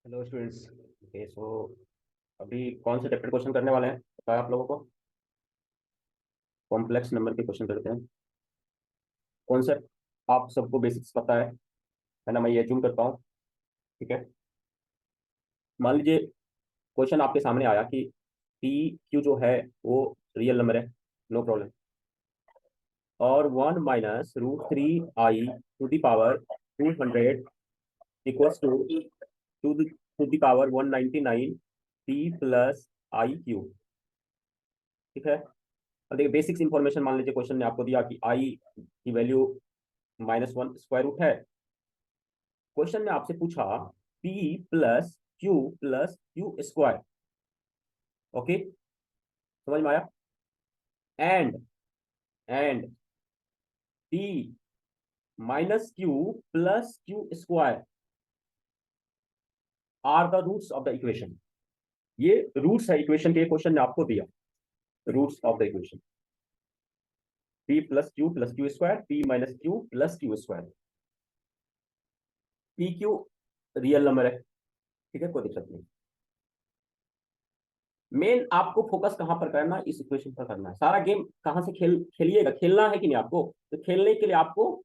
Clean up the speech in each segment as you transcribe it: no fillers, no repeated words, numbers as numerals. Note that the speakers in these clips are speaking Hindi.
Hello students. ओके, सो अभी कौन से चैप्टर क्वेश्चन करने वाले हैं पता है आप लोगों को? कॉम्प्लेक्स नंबर के क्वेश्चन करते हैं। कॉन्सेप्ट आप सबको बेसिक्स पता है ना? मैं ये अज्यूम करता हूँ। ठीक है, मान लीजिए क्वेश्चन आपके सामने आया कि पी क्यू जो है वो रियल नंबर है, नो प्रॉब्लम, और 1 - √3i to the power 200 equals to the power 199 p plus i q. ठीक है, अब देखिए बेसिक्स इंफॉर्मेशन मान लीजिए क्वेश्चन ने आपको दिया कि आई की वैल्यू -1 स्क्वायर रूट है। क्वेश्चन ने आपसे पूछा p plus q square. Okay, समझ में आया? And p minus q plus q square are the roots of the equation. ये रूट्स है इक्वेशन के, क्वेश्चन ने आपको दिया roots of the equation. Plus q square, p minus q plus q square. P q real number है, ठीक है, कोई दिक्कत नहीं। मेन आपको फोकस कहां पर करना है? इस इक्वेशन पर करना है। सारा गेम कहां से खेलिएगा, खेलना है कि नहीं आपको? तो खेलने के लिए आपको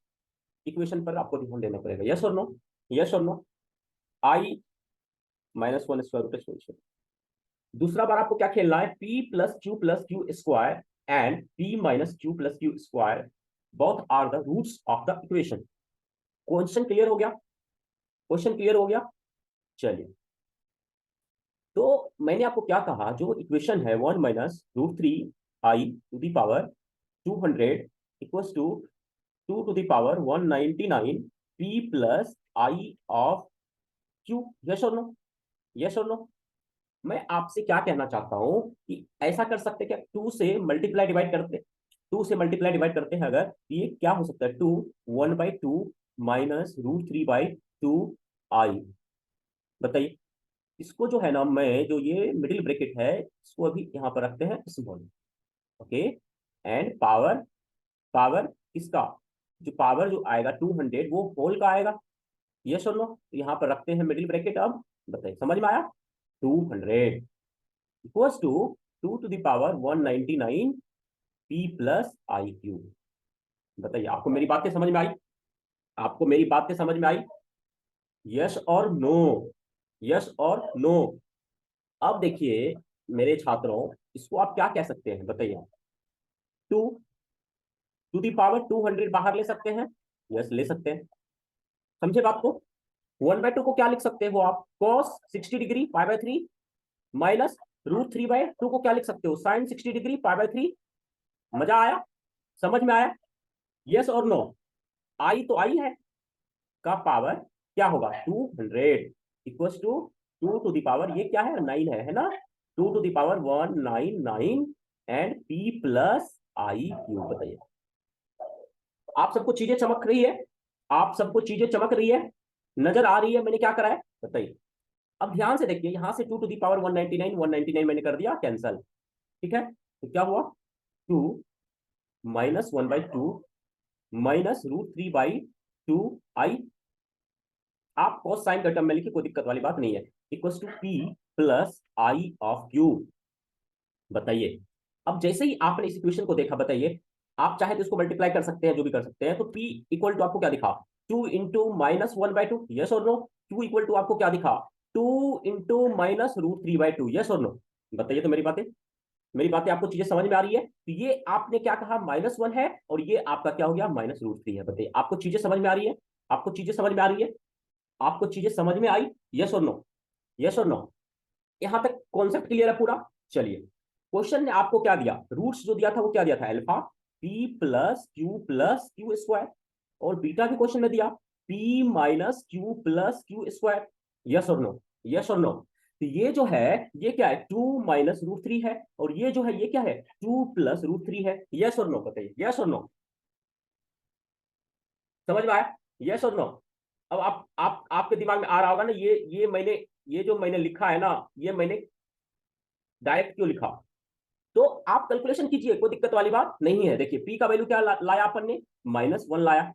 इक्वेशन पर आपको ध्यान देना पड़ेगा। यस और नो? यस और no? I -1 square root exponential. दूसरा बार आपको क्या खेलना है? Plus q square and p minus q plus q square both are the roots of the equation. Question clear हो गया? क्वेश्चन क्लियर हो गया? चलिए, तो मैंने आपको क्या कहा, जो इक्वेशन है 1 - √3i to the power 200 equals to 2 to the power 199 p plus i of q. Yes और नो? यस और नो? मैं आपसे क्या कहना चाहता हूं कि ऐसा कर सकते क्या, 2 से मल्टीप्लाई डिवाइड करते, 2 से मल्टीप्लाई डिवाइड करते हैं अगर, ये क्या हो सकता है? 2 1/2 -√3/2 आई। बताइए, इसको जो है ना, मैं जो ये मिडिल ब्रैकेट है इसको अभी यहां पर रखते हैं small. Okay, and power, power किसका? जो पावर जो आएगा 200 वो होल का आएगा। यस और नो? यहां पर रखते हैं मिडिल ब्रैकेट। अब बताइए, समझ में आया? 200 equals to 2 to the power 199 p plus i q. बताइए, आपको मेरी बातें समझ में आई? आपको मेरी बातें समझ में आई? यस और नो? यस और नो? अब देखिए मेरे छात्रों, इसको आप क्या कह सकते हैं बताइए? 2 टू दी पावर 200 बाहर ले सकते हैं? यस, ले सकते हैं। समझे बात को? 1/2 को क्या लिख सकते हो आप? कॉस 60 डिग्री π/3 माइनस √3/2 को क्या लिख सकते हो? Sine 60 degree π/3। मजा आया? समझ में आया? यस और नो? आई तो आई है का पावर क्या होगा? 200 equals to 2 to the power, ये क्या है? 9 है ना? 2 to the power 199 and p plus i q. बताइए, आप सबको चीजें चमक रही है? आप सबको चीजें चमक रही है? नजर आ रही है मैंने क्या करा है? बताइए। अब ध्यान से देखिए, यहां से 2 टू दी पावर 199, 199 मैंने कर दिया कैंसल। ठीक है, तो क्या हुआ? 2 -1/2 -√3/2 आई। आप कॉस साइन का टर्म में लिखिए, कोई दिक्कत वाली बात नहीं है। Equals to p plus i of q. बताइए, अब जैसे ही आपने इस इक्वेशन को देखा, बताइए, आप चाहे तो इसको मल्टीप्लाई कर सकते हैं, जो भी कर सकते हैं। तो P इक्वल टू आपको क्या दिखा? 2 × -1/2। यस और नो? Q इक्वल टू आपको क्या दिखा? 2 × -√3/2। यस और नो? बताइए तो, मेरी बातें आपको चीजें समझ में आ रही है? तो ये आपने क्या कहा? -1 है, और ये आपका क्या हो गया? -√3 है। बताइए, आपको चीजें समझ में आ रही है? आपको चीजें समझ में आ रही है? आपको चीजें समझ में आई? यस और नो? यस और नो? यहां तक कॉन्सेप्ट क्लियर है पूरा? चलिए, क्वेश्चन ने आपको क्या दिया? रूट्स जो दिया था वो क्या दिया था? Alpha plus q square. और बीटा भी क्वेश्चन में दिया P - Q+Q²। यस और नो? यस और नो? तो ये जो है, ये क्या है? 2 - √3 है, और ये जो है ये क्या है? 2 + √3 है। यस और नो? बताइए, यस और नो? समझ में आया? यस और नो? अब आप आपके दिमाग में आ रहा होगा ना, ये जो मैंने लिखा है ना, ये मैंने डायरेक्ट क्यों लिखा? तो आप कैलकुलेशन कीजिए, कोई दिक्कत वाली बात नहीं है। देखिए, पी का वैल्यू क्या लाया अपन ने? -1 लाया।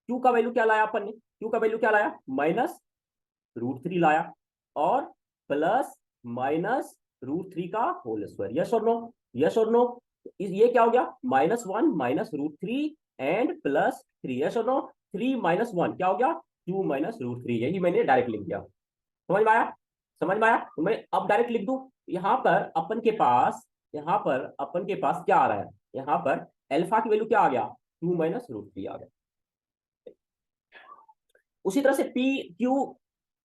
क्यू का वैल्यू क्या लाया अपन ने? क्यू का वैल्यू क्या लाया? -√3 लाया। और प्लस माइनस √3 का होल स्क्वायर। यस और नो? यस और नो? ये क्या हो गया? -1 माइनस √3 एंड +3। यस और नो? 3 - 1 क्या हो गया? 2 - √3। यही मैंने डायरेक्ट लिख दिया। समझ में आया? समझ में आया? तो मैं अब डायरेक्ट लिख दूं। यहाँ पर अपन के पास, यहाँ पर अपन के पास क्या आ रहा है? यहाँ पर अल्फा की वैल्यू क्या आ गया? 2 - √3 आ गया। उसी तरह से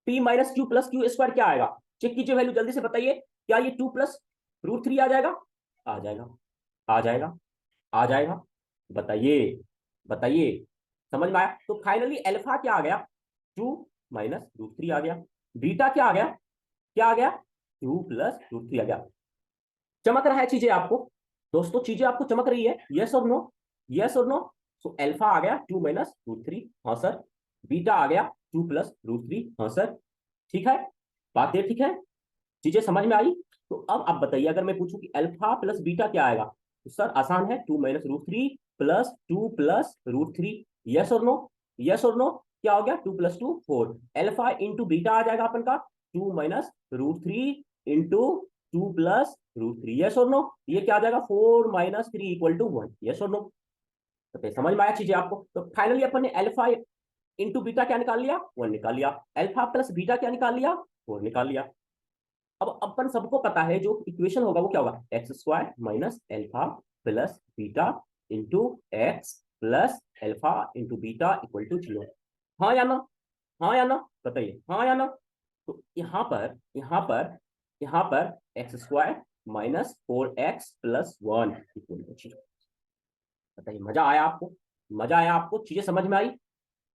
P minus q plus q square क्या आएगा? चेक कीजिए वैल्यू, जल्दी से बताइए। क्या ये 2 + √3 आ जाएगा? आ जाएगा, आ जाएगा, आ जाएगा। बताइए, बताइए। समझ में आया? तो फाइनली अल्फा क्या आ गया? 2 - √3 आ गया। बीटा क्या आ गया? क्या आ गया? 2 + √3 आ गया। चमक रहा है चीजें आपको? दोस्तों चीजें आपको चमक रही है? यस और नो? यस और नो? सो अल्फा आ गया 2 - √3, हाँ सर। बीटा आ गया 2 + √3, हाँ सर। ठीक है, बातें ठीक है, चीजें समझ में आई? तो अब आप बताइए, अगर मैं पूछूं कि अल्फा प्लस बीटा क्या आएगा, तो सर आसान है, 2 - √3 प्लस 2 + √3। यस और नो? यस और नो? क्या हो गया? 2 + 2 4। अल्फा इंटू बीटा आ जाएगा अपन का 2 - √3 इंटू 2 + √3। यस और नो? ये क्या आ जाएगा? 4 - 3 = 1। यस और नो? तो समझ में आया चीजें आपको? तो फाइनली अपन ने अल्फा इंटू बीटा क्या निकाल लिया? 1 निकाल लिया। अल्फा प्लस बीटा क्या निकाल लिया? 4 निकाल लिया। अब अपन सबको पता है जो इक्वेशन होगा वो क्या होगा? x² minus alpha plus beta into x plus alpha into beta = 0। हाँ या ना? हाँ या ना? बताइए, हाँ या ना? तो यहाँ पर x² माइनस 4x + 1 = 0। बताइए, मजा आया आपको? मजा आया आपको? चीजें समझ में आई?